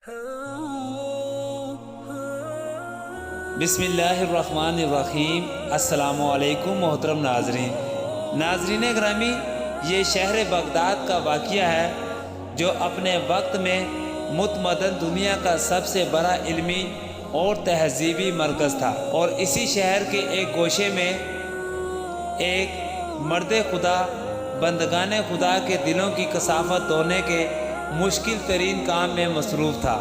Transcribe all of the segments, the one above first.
بسم اللہ الرحمن الرحیم۔ السلام علیکم محترم ناظرین گرامی، یہ شہر بغداد کا واقعہ ہے جو اپنے وقت میں متمدن دنیا کا سب سے بڑا علمی اور تہذیبی مرکز تھا، اور اسی شہر کے ایک گوشے میں ایک مرد خدا بندگان خدا کے دلوں کی کثافت دھونے کے مشکل ترین کام میں مصروف تھا۔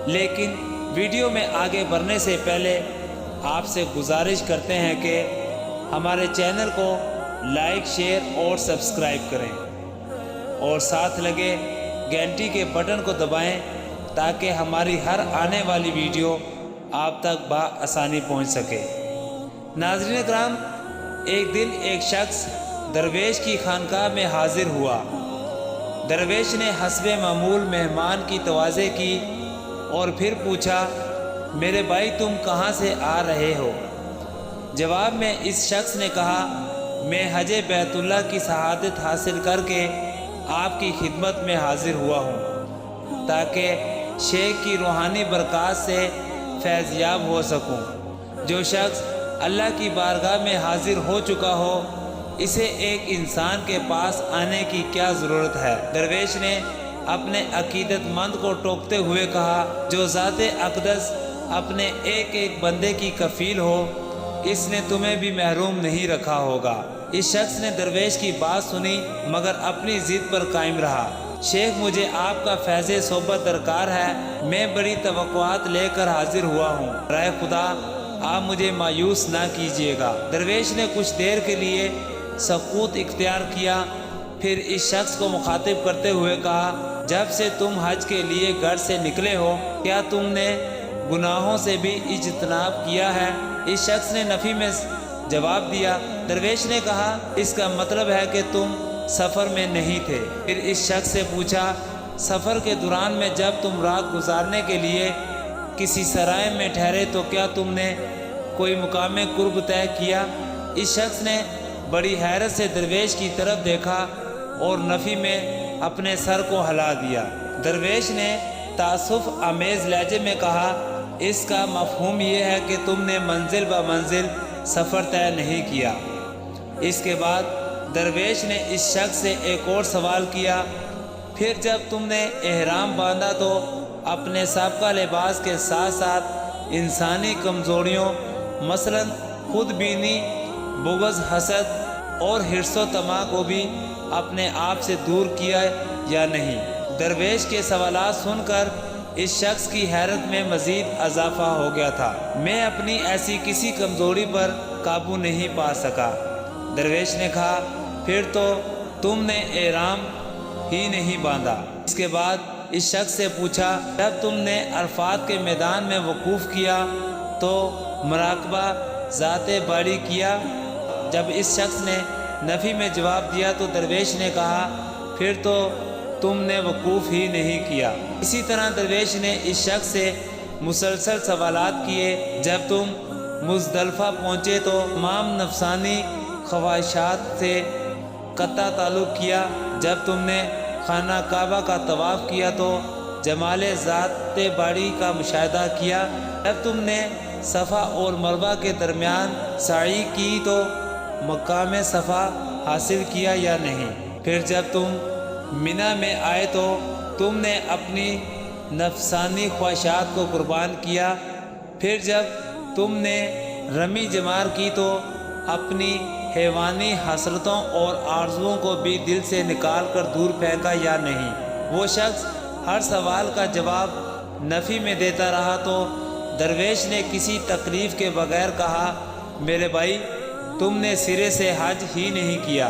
لیکن ویڈیو میں آگے بڑھنے سے پہلے آپ سے گزارش کرتے ہیں کہ ہمارے چینل کو لائک، شیئر اور سبسکرائب کریں، اور ساتھ لگے گھنٹی کے بٹن کو دبائیں تاکہ ہماری ہر آنے والی ویڈیو آپ تک بآسانی پہنچ سکے۔ ناظرین کرام، ایک دن ایک شخص درویش کی خانقاہ میں حاضر ہوا۔ درویش نے حسب معمول مہمان کی توازے کی اور پھر پوچھا، میرے بھائی تم کہاں سے آ رہے ہو؟ جواب میں اس شخص نے کہا، میں حج بیت اللہ کی شہادت حاصل کر کے آپ کی خدمت میں حاضر ہوا ہوں تاکہ شیخ کی روحانی برکات سے فیض یاب ہو سکوں۔ جو شخص اللہ کی بارگاہ میں حاضر ہو چکا ہو، اسے ایک انسان کے پاس آنے کی کیا ضرورت ہے؟ درویش نے اپنے عقیدت مند کو ٹوکتے ہوئے کہا، جو ذات اقدس اپنے ایک ایک بندے کی کفیل ہو، اس نے تمہیں بھی محروم نہیں رکھا ہوگا۔ اس شخص نے درویش کی بات سنی مگر اپنی ضد پر قائم رہا۔ شیخ، مجھے آپ کا فیض صحبت درکار ہے، میں بڑی توقعات لے کر حاضر ہوا ہوں، برائے خدا آپ مجھے مایوس نہ کیجیے گا۔ درویش نے کچھ دیر کے لیے سکوت اختیار کیا، پھر اس شخص کو مخاطب کرتے ہوئے کہا، جب سے تم حج کے لیے گھر سے نکلے ہو، کیا تم نے گناہوں سے بھی اجتناب کیا ہے؟ اس شخص نے نفی میں جواب دیا۔ درویش نے کہا، اس کا مطلب ہے کہ تم سفر میں نہیں تھے۔ پھر اس شخص سے پوچھا، سفر کے دوران میں جب تم رات گزارنے کے لیے کسی سرائے میں ٹھہرے تو کیا تم نے کوئی مقام قرب طے کیا؟ اس شخص نے بڑی حیرت سے درویش کی طرف دیکھا اور نفی میں اپنے سر کو ہلا دیا۔ درویش نے تعصف آمیز لہجے میں کہا، اس کا مفہوم یہ ہے کہ تم نے منزل بہ منزل سفر طے نہیں کیا۔ اس کے بعد درویش نے اس شخص سے ایک اور سوال کیا، پھر جب تم نے احرام باندھا تو اپنے سابقہ لباس کے ساتھ ساتھ انسانی کمزوریوں مثلا خود بینی، بغض، حسد اور حرص و طمع کو بھی اپنے آپ سے دور کیا یا نہیں؟ درویش کے سوالات سن کر اس شخص کی حیرت میں مزید اضافہ ہو گیا تھا۔ میں اپنی ایسی کسی کمزوری پر قابو نہیں پا سکا۔ درویش نے کہا، پھر تو تم نے احرام ہی نہیں باندھا۔ اس کے بعد اس شخص سے پوچھا، جب تم نے عرفات کے میدان میں وقوف کیا تو مراقبہ ذات باری کیا؟ جب اس شخص نے نفی میں جواب دیا تو درویش نے کہا، پھر تو تم نے وقوف ہی نہیں کیا۔ اسی طرح درویش نے اس شخص سے مسلسل سوالات کیے۔ جب تم مزدلفہ پہنچے تو تمام نفسانی خواہشات سے قطع تعلق کیا؟ جب تم نے خانہ کعبہ کا طواف کیا تو جمال ذات باری کا مشاہدہ کیا؟ جب تم نے صفا اور مروہ کے درمیان سعی کی تو مقام صفا حاصل کیا یا نہیں؟ پھر جب تم منی میں آئے تو تم نے اپنی نفسانی خواہشات کو قربان کیا؟ پھر جب تم نے رمی جمار کی تو اپنی حیوانی حسرتوں اور آرزوؤں کو بھی دل سے نکال کر دور پھینکا یا نہیں؟ وہ شخص ہر سوال کا جواب نفی میں دیتا رہا تو درویش نے کسی تکلیف کے بغیر کہا، میرے بھائی تم نے سرے سے حج ہی نہیں کیا،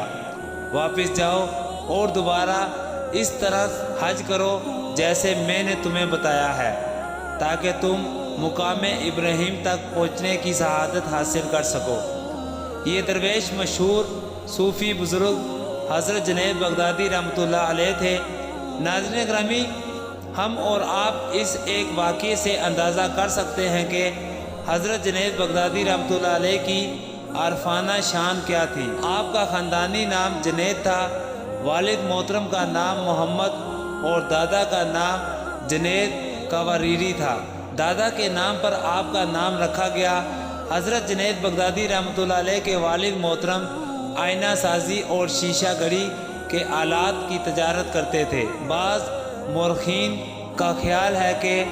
واپس جاؤ اور دوبارہ اس طرح حج کرو جیسے میں نے تمہیں بتایا ہے، تاکہ تم مقام ابراہیم تک پہنچنے کی شہادت حاصل کر سکو۔ یہ درویش مشہور صوفی بزرگ حضرت جنید بغدادی رحمۃ اللہ علیہ تھے۔ ناظرین گرامی، ہم اور آپ اس ایک واقعے سے اندازہ کر سکتے ہیں کہ حضرت جنید بغدادی رحمۃ اللہ علیہ کی عارفانہ شان کیا تھی۔ آپ کا خاندانی نام جنید تھا، والد محترم کا نام محمد اور دادا کا نام جنید کواریری تھا۔ دادا کے نام پر آپ کا نام رکھا گیا۔ حضرت جنید بغدادی رحمۃ اللہ علیہ کے والد محترم آئینہ سازی اور شیشہ گری کے آلات کی تجارت کرتے تھے۔ بعض مورخین کا خیال ہے کہ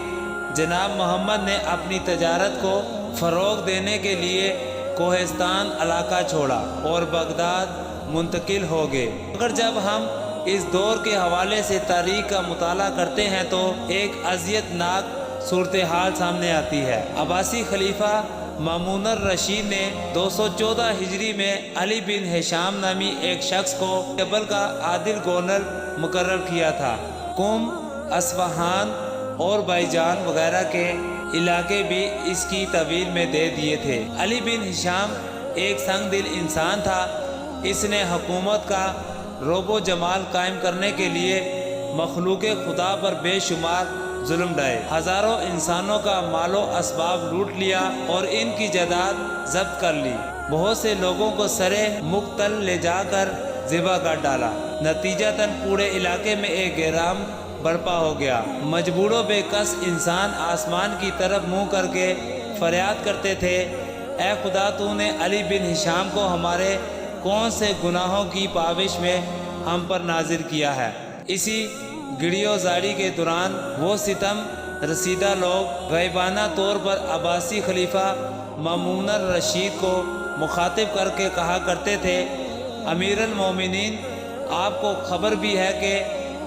جناب محمد نے اپنی تجارت کو فروغ دینے کے لیے کوہستان علاقہ چھوڑا اور بغداد منتقل ہو گئے۔ مگر جب ہم اس دور کے حوالے سے تاریخ کا مطالعہ کرتے ہیں تو ایک اذیت ناک صورتحال سامنے آتی ہے۔ عباسی خلیفہ مامون الرشید نے 214 ہجری میں علی بن ہشام نامی ایک شخص کو جبل کا عادل گورنر مقرر کیا تھا۔ قم، اصفہان اور بیجان وغیرہ کے علاقے بھی اس کی تحویل میں دے دیے تھے۔ علی بن ہشام ایک سنگ دل انسان تھا۔ اس نے حکومت کا رعب و جمال قائم کرنے کے لیے مخلوق خدا پر بے شمار ظلم ڈھائے، ہزاروں انسانوں کا مال و اسباب لوٹ لیا اور ان کی جائیداد ضبط کر لی۔ بہت سے لوگوں کو سرے مقتل لے جا کر ذبح کر ڈالا۔ نتیجتاً پورے علاقے میں ایک گہرام برپا ہو گیا۔ مجبور و بے کس انسان آسمان کی طرف منہ کر کے فریاد کرتے تھے، اے خدا، تو نے علی بن ہشام کو ہمارے کون سے گناہوں کی پابش میں ہم پر نازل کیا ہے؟ اسی گڑی و زاری کے دوران وہ ستم رسیدہ لوگ غیبانہ طور پر عباسی خلیفہ مامون الرشید کو مخاطب کر کے کہا کرتے تھے، امیر المومنین، آپ کو خبر بھی ہے کہ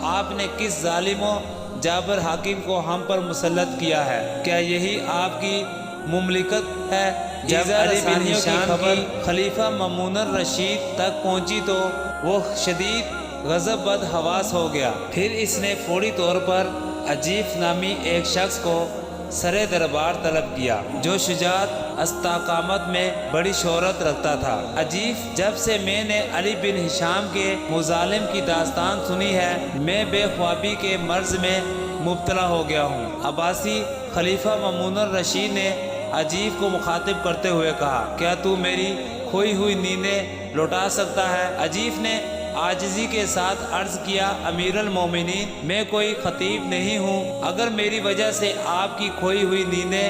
آپ نے کس ظالم و جابر حاکم کو ہم پر مسلط کیا ہے؟ کیا یہی آپ کی مملکت ہے؟ جب علی بن ہشام کی خلیفہ مامون الرشید تک پہنچی تو وہ شدید غضب بد حواس ہو گیا۔ پھر اس نے فوری طور پر عجیف نامی ایک شخص کو سر دربار طلب کیا جو شجاعت استقامت میں بڑی شہرت رکھتا تھا۔ عجیف، جب سے میں نے علی بن ہشام کے مظالم کی داستان سنی ہے، میں بے خوابی کے مرض میں مبتلا ہو گیا ہوں۔ عباسی خلیفہ مامون الرشید نے عجیف کو مخاطب کرتے ہوئے کہا، کیا تو میری کھوئی ہوئی نیندیں لوٹا سکتا ہے؟ عجیف نے عاجزی کے ساتھ عرض کیا، امیر المومنین، میں کوئی خطیب نہیں ہوں، اگر میری وجہ سے آپ کی کھوئی ہوئی نیندیں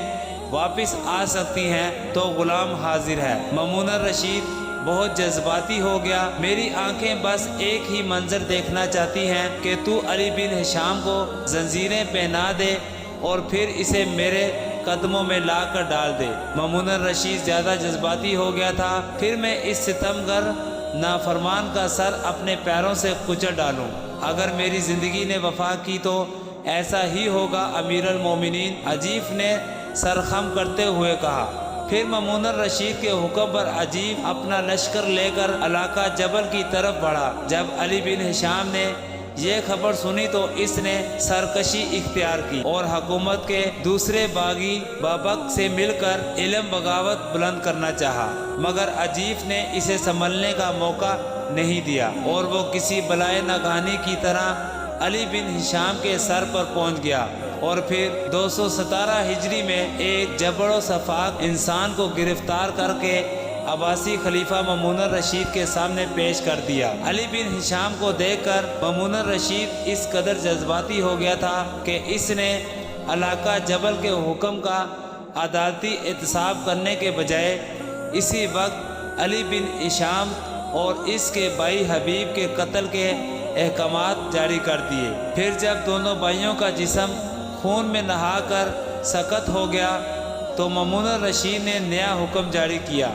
واپس آ سکتی ہیں تو غلام حاضر ہے۔ مامون الرشید بہت جذباتی ہو گیا، میری آنکھیں بس ایک ہی منظر دیکھنا چاہتی ہیں کہ تو علی بن ہشام کو زنجیریں پہنا دے اور پھر اسے میرے قدموں میں لا کر ڈال دے۔ مامون الرشید زیادہ جذباتی ہو گیا تھا، پھر میں اس ستمگر نافرمان کا سر اپنے پیروں سے کچل ڈالوں، اگر میری زندگی نے وفا کی تو ایسا ہی ہوگا امیر المومنین، عجیف نے سر خم کرتے ہوئے کہا۔ پھر مامون الرشید کے حکم پر عجیب اپنا لشکر لے کر علاقہ جبل کی طرف بڑھا۔ جب علی بن ہشام نے یہ خبر سنی تو اس نے سرکشی اختیار کی اور حکومت کے دوسرے باغی بابک سے مل کر علم بغاوت بلند کرنا چاہا، مگر عجیف نے اسے سنبھلنے کا موقع نہیں دیا اور وہ کسی بلائے ناگہانی کی طرح علی بن ہشام کے سر پر پہنچ گیا اور پھر 217 ہجری میں ایک جبر و صفاق انسان کو گرفتار کر کے عباسی خلیفہ مامون الرشید کے سامنے پیش کر دیا۔ علی بن ہشام کو دیکھ کر مامون الرشید اس قدر جذباتی ہو گیا تھا کہ اس نے علاقہ جبل کے حکم کا عدالتی احتساب کرنے کے بجائے اسی وقت علی بن ہشام اور اس کے بھائی حبیب کے قتل کے احکامات جاری کر دیے۔ پھر جب دونوں بھائیوں کا جسم خون میں نہا کر سقط ہو گیا تو مامون الرشید نے نیا حکم جاری کیا،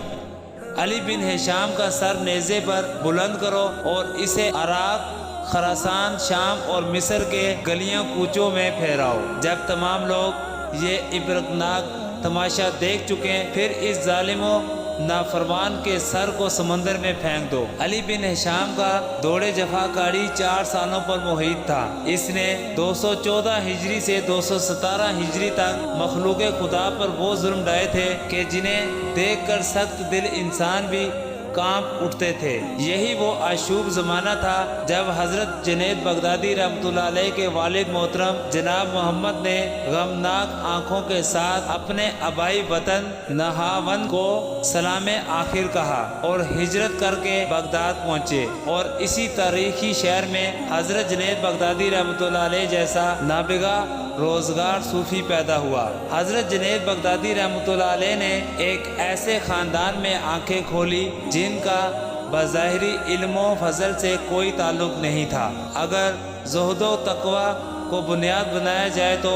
علی بن ہشام کا سر نیزے پر بلند کرو اور اسے عراق، خراسان، شام اور مصر کے گلیوں کوچوں میں پھیراؤ۔ جب تمام لوگ یہ عبرتناک تماشا دیکھ چکے، پھر اس ظالم و نافرمان کے سر کو سمندر میں پھینک دو۔ علی بن ہشام کا دور جفا کاری 4 سالوں پر محیط تھا۔ اس نے 214 ہجری سے 217 ہجری تک مخلوق خدا پر وہ ظلم ڈھائے تھے کہ جنہیں دیکھ کر سخت دل انسان بھی کانپ اٹھتے تھے۔ یہی وہ آشوب زمانہ تھا جب حضرت جنید بغدادی رحمۃ اللہ علیہ کے والد محترم جناب محمد نے غمناک آنکھوں کے ساتھ اپنے آبائی وطن نہاوند کو سلام آخر کہا اور ہجرت کر کے بغداد پہنچے، اور اسی تاریخی شہر میں حضرت جنید بغدادی رحمۃ اللہ علیہ جیسا نابغہ روزگار صوفی پیدا ہوا۔ حضرت جنید بغدادی رحمۃ اللہ علیہ نے ایک ایسے خاندان میں آنکھیں کھولی جن کا بظاہری علم و فضل سے کوئی تعلق نہیں تھا۔ اگر زہد و تقوی کو بنیاد بنایا جائے تو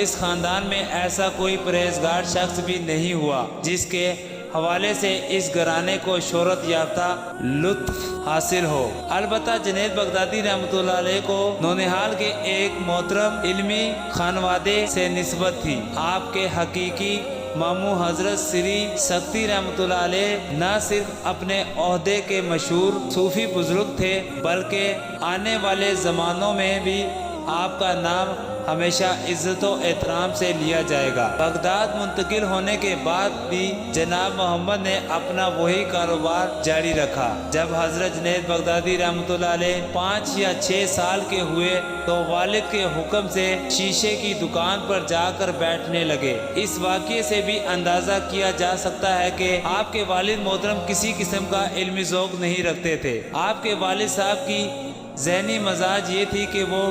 اس خاندان میں ایسا کوئی پرہیزگار شخص بھی نہیں ہوا جس کے حوالے سے اس گھرانے کو شہرت یافتہ لطف حاصل ہو۔ البتہ جنید بغدادی رحمۃ اللہ علیہ کو نونہال کے ایک محترم علمی خانوادے سے نسبت تھی۔ آپ کے حقیقی ماموں حضرت سری سکتی رحمۃ اللہ علیہ نہ صرف اپنے عہدے کے مشہور صوفی بزرگ تھے بلکہ آنے والے زمانوں میں بھی آپ کا نام ہمیشہ عزت و احترام سے لیا جائے گا۔ بغداد منتقل ہونے کے بعد بھی جناب محمد نے اپنا وہی کاروبار جاری رکھا۔ جب حضرت جنید بغدادی رحمۃ اللہ علیہ 5 یا 6 سال کے ہوئے تو والد کے حکم سے شیشے کی دکان پر جا کر بیٹھنے لگے۔ اس واقعے سے بھی اندازہ کیا جا سکتا ہے کہ آپ کے والد محترم کسی قسم کا علمی ذوق نہیں رکھتے تھے۔ آپ کے والد صاحب کی ذہنی مزاج یہ تھی کہ وہ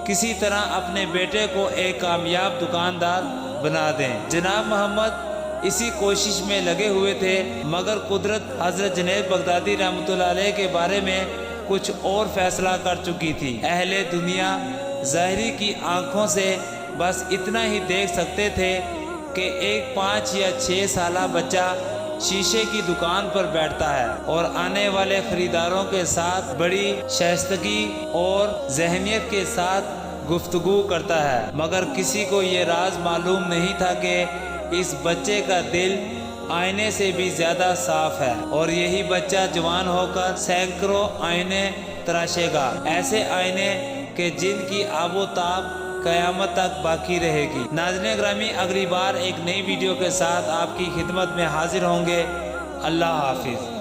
کسی طرح اپنے بیٹے کو ایک کامیاب دکاندار بنا دیں۔ جناب محمد اسی کوشش میں لگے ہوئے تھے مگر قدرت حضرت جنید بغدادی رحمۃ اللہ علیہ کے بارے میں کچھ اور فیصلہ کر چکی تھی۔ اہل دنیا ظاہری کی آنکھوں سے بس اتنا ہی دیکھ سکتے تھے کہ ایک 5 یا 6 سالہ بچہ شیشے کی دکان پر بیٹھتا ہے اور آنے والے خریداروں کے ساتھ بڑی شائستگی اور ذہنیت کے ساتھ گفتگو کرتا ہے، مگر کسی کو یہ راز معلوم نہیں تھا کہ اس بچے کا دل آئینے سے بھی زیادہ صاف ہے اور یہی بچہ جوان ہو کر سینکڑوں آئینے تراشے گا، ایسے آئینے کہ جن کی آب و تاب قیامت تک باقی رہے گی۔ ناظرین گرامی، اگلی بار ایک نئی ویڈیو کے ساتھ آپ کی خدمت میں حاضر ہوں گے۔ اللہ حافظ۔